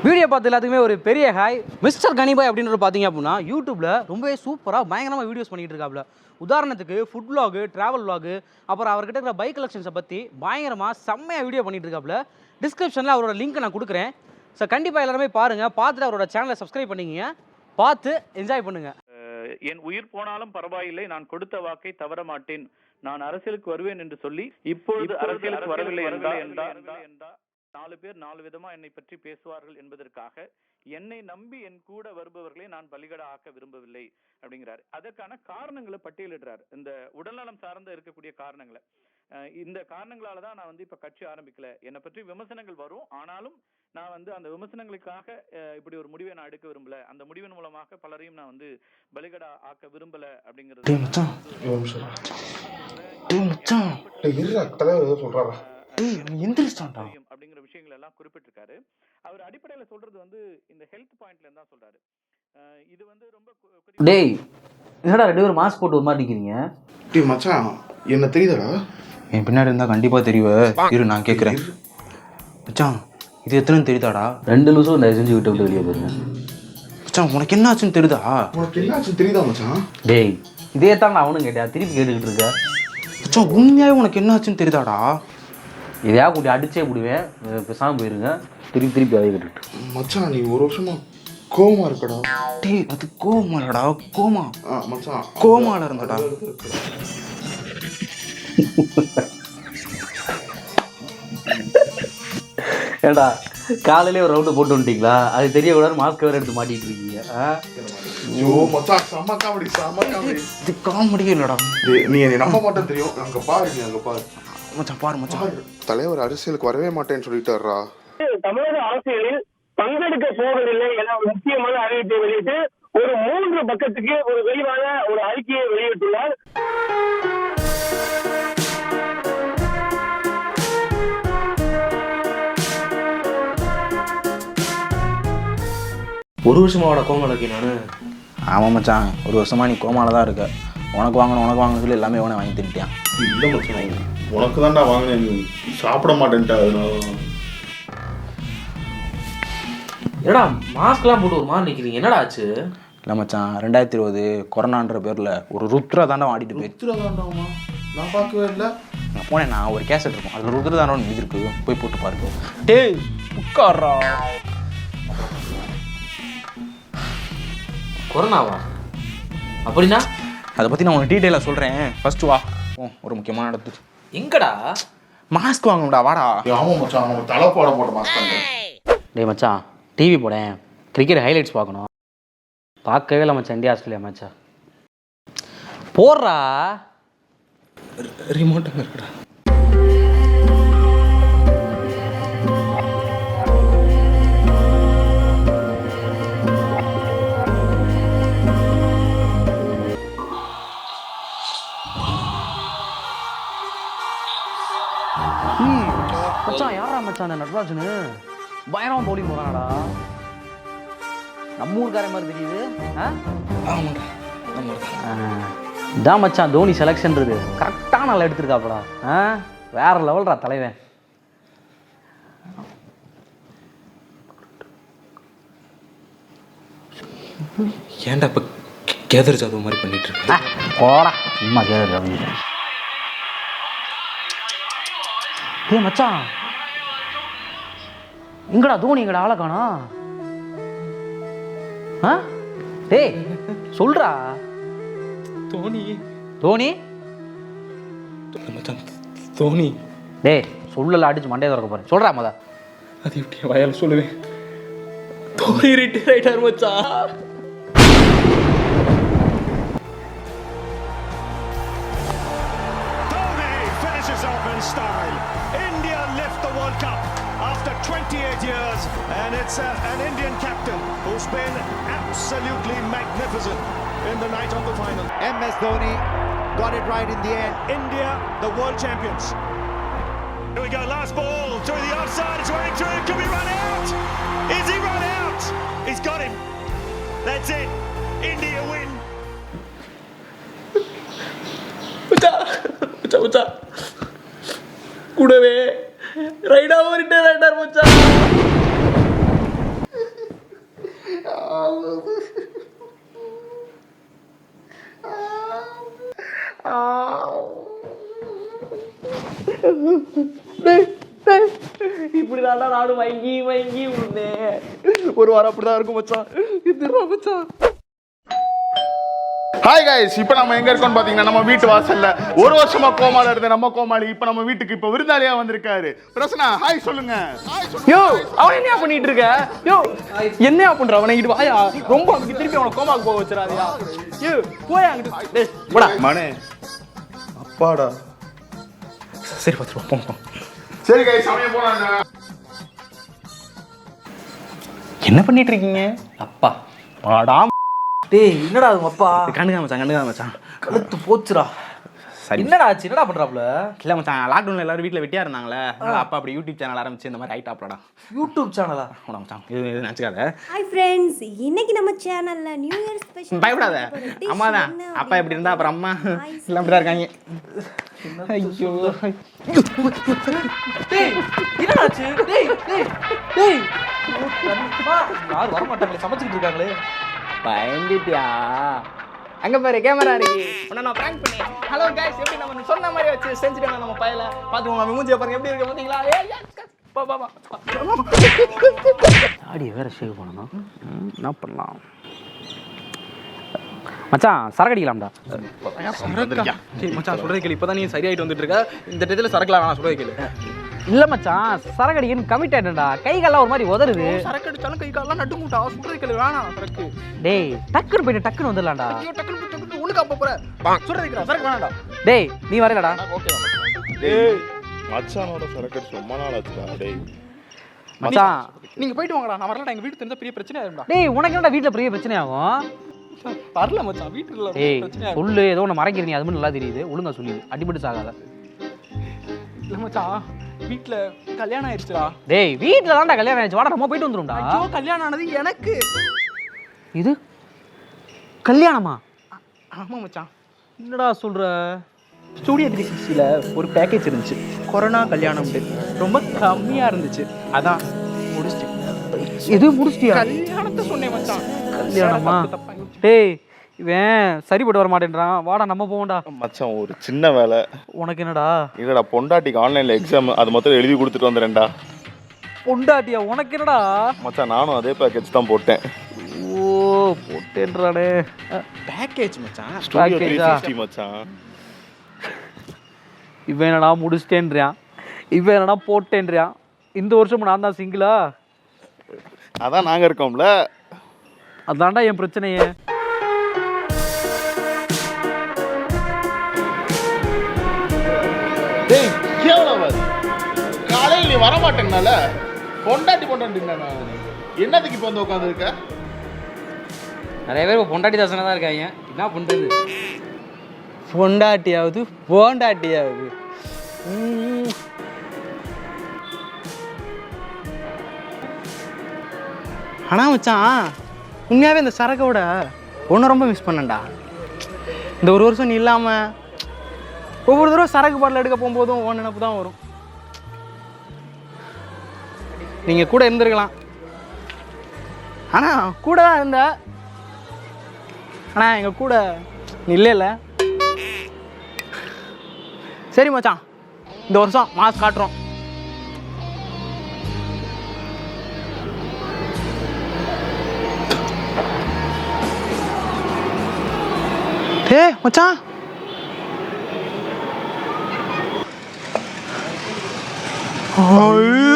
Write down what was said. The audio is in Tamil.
வீடியோ பார்த்து எல்லாத்துக்குமே ஒரு பெரிய ஹாய். மிஸ்டர் கனிபாய் அப்படின்றது பார்த்தீங்க அப்படின்னா யூடியூப்பில் ரொம்பவே சூப்பராக பயங்கரமாக வீடியோஸ் பண்ணிகிட்டு இருக்காப்புல. உதாரணத்துக்கு ஃபுட் விலாகு, ட்ராவல் விலாகு, அப்புறம் அவர்கிட்ட இருக்கிற பைக் கலெக்ஷன்ஸை பற்றி பயங்கரமாக செம்மையாக வீடியோ பண்ணிகிட்டு இருக்காப்புல. டிஸ்கிரிப்ஷனில் அவரோட லிங்க் நான் கொடுக்குறேன். ஸோ கண்டிப்பாக எல்லாருமே பாருங்கள், பார்த்துட்டு அவரோட சேனலை சப்ஸ்கிரைப் பண்ணிக்கிங்க, பார்த்து என்ஜாய் பண்ணுங்கள். என் உயிர் போனாலும் பரவாயில்லை, நான் கொடுத்த வாக்கை தவற மாட்டேன், நான் அரசியலுக்கு வருவேன் என்று சொல்லி இப்பொழுது அரசியலுக்கு வரவில்லை என்றால் 4 பேர் 4 விதமா என்னை பற்றி பேசுவார்கள் என்பதற்காக என்னை நம்பி என் கூட வருபவர்களை நான் பலிகடா ஆக்க விரும்பவில்லை அப்படிங்கிறார். அதற்கான காரணங்களை பட்டியலிடுறார். இந்த உடல்நலம் சார்ந்த இருக்கக்கூடிய காரணங்களை, இந்த காரணங்களால தான் நான் இப்ப கட்சி ஆரம்பிக்கல. என்னை பற்றி விமர்சனங்கள் வரும், ஆனாலும் நான் அந்த விமர்சனங்களுக்காக இப்படி ஒரு முடிவை நான் எடுக்க விரும்பல. அந்த முடிவின் மூலமாக பலரையும் நான் பலிகடா ஆக்க விரும்பல அப்படிங்கிறது அப்படிங்கிற விஷயங்கள் எல்லாம் குறிப்பிட்டிருக்காரு. அவர் அடிப்படையில சொல்றது இந்த ஹெல்த் பாயிண்ட்ல இருந்தா சொல்றாரு. இது ரொம்ப டேய், என்னடா ரெண்டு பேரும் மாஸ்க் போட்டு ஒரு மாதிரி நிக்கிறீங்க? டேய் மச்சான், என்ன தெரியுதாடா? என் பின்னாடி இருந்தா கண்டிப்பா தெரியுவே. இரு நான் கேக்குறேன். மச்சான், இது எத்தனைன்னு தெரியுதாடா? 2 நிமிஷம் தயவு செஞ்சு விட்டு வெளியே போயிருங்க. மச்சான், உனக்கு என்ன ஆச்சுன்னு தெரியுதா? உனக்கு என்ன ஆச்சுன்னு தெரியுதா மச்சான்? டேய், இதே தான் நான் அவனும் கேட்டேன், திருப்பி கேட்டுக்கிட்டு இருக்க. மச்சான், உண்மையாவே உனக்கு என்ன ஆச்சுன்னு தெரியுதாடா? இதையா கூட்டி அடிச்சே விடுவேன், பேசாமல் போயிருங்க. திருப்பி அதை கேட்டுக்கிட்டு. மச்சான், நீ ஒரு வருஷமா கோமா இருக்கடா. டேய், அது கோமாலடா, கோமா. மச்சான், கோமால இருந்தடா. ஏடா, காலையிலே ஒரு ரவுண்டு போட்டு வந்துட்டீங்களா? அது தெரியக்கூடாது, மாஸ்க் வேறு எடுத்து மாட்டிட்டு இருக்கீங்க. ஐயோ மச்சான், செம்ம காமெடி. இது காமெடியே இல்லடா. நீ என்னை நம்ப மாட்டேன்னு தெரியும். அங்க பாரு, நீ அங்க பாரு மச்சான், பாரு மச்சான். தலைவர் அரசியலுக்கு வரவே மாட்டேன்னு சொல்லிட்டாரா? தமிழக அரசியலில் பங்கெடுக்க போவதில்லை என ஒரு முக்கியமான அறிவிப்பை வெளியிட்டு ஒரு 3 பக்கத்துக்கு ஒரு விரிவான ஒரு அறிக்கையை வெளியிட்டுள்ளார். ஒரு வருஷமாவோட கோமால இருக்கேன் நானு. ஆமாம் மச்சான், ஒரு வருஷமா நீ கோமால தான் இருக்க. உனக்கு வாங்கணும் சொல்லி எல்லாமே உனக்கு வாங்கி தின்ட்டியான். இல்லை மச்சான், உனக்கு தான்டா வாங்கினேன், நீ சாப்பிட மாட்டேன்ட்டா. அதனால என்னடா மாஸ்க்லாம் போட்டு ஒரு மாதிரி நிற்கிறீங்க, என்னடா ஆச்சு? இல்லை மச்சான், 2020 கொரோனான்ற பேரில் ஒரு ருத்ரா தாண்டா ஆடிட்டு போயிடுச்சு. ருத்ரதாண்டாமா? நான் பார்க்கவே இல்லை. நான் போனேன், நான் ஒரு கேசட் இருக்கும், அதில் ருத்ரதாண்டோன்னு இது இருக்கு, போய் போட்டு பாருங்க. டேய் உட்காரா. கொரோனாவா? அப்படின்னா அதை பற்றி நான் உனக்கு டீட்டெயிலாக சொல்கிறேன். ஃபர்ஸ்ட் வா, ஒரு முக்கியமான இடத்துக்கு. எங்கடா? மாஸ்க் வாங்கணும்டா, வாடா. ஆமாம் மச்சான், அவங்க தலைப்பாட போட்ட மாஸ்க். டேய் மச்சான், டிவி போடேன், கிரிக்கெட் ஹைலைட்ஸ் பார்க்கணும். பார்க்கவே இல்லை மச்சான், இந்தியா ஆஸ்திரேலியா மேட்சா. போடுறா. ரிமோட் அங்கே இருக்குடா. மச்சான், யாரா மச்சான் அந்த நட்ராஜனு? பயங்கரமா பவுலிங் போறானடா. நம்ம ஊருக்கார மாதிரி தெரியுது. இதான் மச்சான் தோனி செலக்ஷன்றது கரெக்டான நல்லா எடுத்திருக்காப்படா. வேற லெவல்ரா தலைவன். ஏன்டா இப்போ கேதர் ஜாதவ் மாதிரி பண்ணிட்டு இருக்க? போடா சும்மா கேதர் ஜாதவ். டேய் மச்சான், எங்கடா தோனி, எங்கடா ஆளை காணோம்? டேய் சொல்றா. தோனி தோனி மச்சான், தோனி. டேய் சொல்லல, அடிச்சு மண்டையை திறக்க போறேன். சொல்றா முத. அது எப்படி வயல் சொல்லுவேன்? தோனி ரிட்டையர் ஆயிட்டார் மச்சான். style. India lift the World Cup after 28 years, and it's an Indian captain who's been absolutely magnificent in the night of the final. MS Dhoni got it right in the end. India, the world champions. Here we go, last ball through the offside, it's running through, could be run out? Is he run out? He's got him. That's it, India win. மச்சான் கூடவே ரைடாவும் ரிட்டையர் ஆயிட்டார் மச்சான். மச்சானே, ஒரு வாரம் அப்படிதான் இருக்கும் மச்சான். இதுடா மச்சான். ஹாய் கைஸ், இப்போ நம்ம எங்க இருக்கோம்னு பாத்தீங்கன்னா நம்ம வீட்டு வாசல்ல ஒரு வருஷமா கோமால இருந்த நம்ம கோமாளி இப்போ நம்ம வீட்டுக்கு இப்போ விருந்தாளியா வந்திருக்காரு. பிரசன்னா ஹாய் சொல்லுங்க. யோ, அவன் என்னையா பண்ணிட்டு இருக்க? யோ, என்னையா பண்ற? அவனை இங்கிட்டு வாயா. ரொம்ப அங்க திருப்பி அவனை கோமாக்கு போக வச்சிராதயா. யோ, போயா அங்கிட்டு. டேய், போடா. மனே அப்பாடா. சரி பாத்துட்டு போ. சரி கைஸ், சமயம் போறாங்க. என்ன பண்ணிட்டு இருக்கீங்க? அப்பா வாடா. டேய் என்னடா அது அப்பா கண்டுக்காம மச்சான், கண்டுக்காம மச்சான். கழுத்து போச்சுடா. சரி. என்னடா ஆச்சு? என்னடா பண்றாப்ல? இல்ல மச்சான், லாக்டவுன்ல எல்லாரும் வீட்ல வெட்டியா இருந்தாங்களே, அதனால அப்பா அப்படி யூடியூப் சேனல் ஆரம்பிச்சு இந்த மாதிரி ஆயிட்டாப்லடா. யூடியூப் சேனலா? போடா மச்சான், இது நினைச்சுக்காத. ஹாய் ஃப்ரெண்ட்ஸ், இன்னைக்கு நம்ம சேனல்ல நியூ இயர் ஸ்பெஷல். பயப்படாத, அம்மா தான். அப்பா எப்படி இருந்தா அப்புறம் அம்மா எல்லாம் அப்படிதான் இருக்காங்க. ஐயோ, டேய் என்னடா ஆச்சு? டேய் டேய் டேய் யார் வர மாட்டாங்களே, சமைச்சிட்டு இருக்காங்களே. பயந்துட்டியா? அங்க பாரு கேமரா இருக்கு. உன்னை நான் பிராங்க் பண்ணேன். ஹலோ கைஸ், எப்படி நம்ம சொன்ன மாதிரி வச்சு செஞ்சுட்டோம் நம்ம பையல. பாத்துக்கோங்க, அவன் மூஞ்சியை பாருங்க எப்படி இருக்கு பாத்தீங்களா? பா பா பா. தாடியை வேற ஷேவ் பண்ணணும். என்ன பண்ணலாம் மச்சான்? சரக்கு அடிக்கலாம்டா. சரி மச்சான், சொல்றதை கேளு. இப்பதான் நீ சரியாயிட்டு வந்துட்டு இருக்க. இந்த டயத்துல சரக்குலாம் வேணாம், சொல்றதை கேளு. இல்ல மச்சான், சரக்கு அடிக்கன்னு கமிட் ஆயிட்டேன்டா. கை கால்லாம் ஒரு மாதிரி உதறுது. சரக்கு அடிச்சாலும் கை காலெல்லாம் நட்டு மூட்டா. சொல்றதை கேளு, வேணாம் சரக்கு. டேய் டக்குன்னு போயிட்டு டக்குன்னு வந்துடலாம்டா. ஐயோ, டக்குனு டக்குனு உனக்கு அப்ப போற. சொல்றதை கேளு, சரக்கு வேணாம்டா. டேய் நீ வரலடா. ஓகே டேய், மச்சானோட சரக்கு ரொம்ப நாள் ஆச்சுடா. டேய் மச்சான் நீங்க போயிட்டு வாங்கடா. நான் வரலடா. எங்க வீட்டுக்கு தெரிஞ்சா பெரிய பிரச்சனை ஆயிரும்டா. டேய் உனக்கு என்னடா வீட்ல பெரிய பிரச்சனை ஆகும்? வரல மச்சான், வீட்டுல டேய் பிரச்சனை ஆகும். சொல்லு, ஏதோ ஒன்று மறைக்கிறீங்க, அது மட்டும் நல்லா தெரியுது. ஒழுங்கா சொல்லி அடிபட்டு சாகாத. இல்ல மச்சான், வீட்டுல கல்யாணம் ஆயிடுச்சுடா. டேய் வீட்ல தான்டா கல்யாணம் ஆயிடுச்சு. வாடா நம்ம போயிட்டு வந்துரும்டா. ஐயோ, கல்யாணம் ஆனது எனக்கு. இது கல்யாணமா? ஆமா மச்சான். என்னடா சொல்ற? ஸ்டூடியோ 360ல ஒரு பேக்கேஜ் இருந்துச்சு. கொரோனா கல்யாணம் ரொம்ப கம்மியா இருந்துச்சு. அதான் முடிச்சிட்டேன். எது முடிச்சிட்டியா? கல்யாணத்தை சொன்னேன் மச்சான். கல்யாணமா? டேய் இவன் சரிப்பட்டு வர மாட்டேன்றான். வாடா நம்ம போவோம்டா. மச்சான், ஒரு சின்ன வேலை. உனக்கு என்னடா? இல்லடா, பொண்டாட்டிக்கு ஆன்லைன்ல எக்ஸாம், அது மொத்தம் எழுதி கொடுத்துட்டு வந்துறேன்டா. பொண்டாட்டியா? உனக்கு என்னடா? மச்சான், நானும் அதே பேக்கேஜ் தான் போட்டேன். ஓ போட்டேன்றானே. பேக்கேஜ் மச்சான். ஸ்டூடியோ Package 360 மச்சான். இவன் என்னடா முடிச்சிட்டேன்றியான், இவன் என்னடா போட்டேன்றியான். இந்த வருஷம் நான் தான் சிங்கிளா? அதான் நாங்க இருக்கோம்ல. அதான்டா என் பிரச்சனையே. டேய் கேவலவா, காலையில் நீ வரமாட்டேங்கனால பொண்டாட்டிங்க என்னதுக்கு இப்போ வந்து உட்காந்துருக்க? நிறைய பேர் இப்போ பொண்டாட்டி தாசனை தான் இருக்காங்க. என்ன பண்ணுறது? பொண்டாட்டியாவது போண்டாட்டியாவது. ஆனா மச்சான், உண்மையாவே இந்த சரக்கோட ஒன்று ரொம்ப மிஸ் பண்ணேன்டா. இந்த ஒரு வருஷம் நீ இல்லாம ஒவ்வொரு தடவை சரக்கு பாட்டில் எடுக்க போகும்போதும் ஓன் நினப்பு தான் வரும். நீங்க கூட இருந்திருக்கலாம். ஆனா கூட தான் இருந்த. ஆனா எங்க கூட நீ இல்லைல்ல. சரி மச்சான், இந்த வருஷம் மாஸ் காட்டுறோம். மச்சான், ஐயோ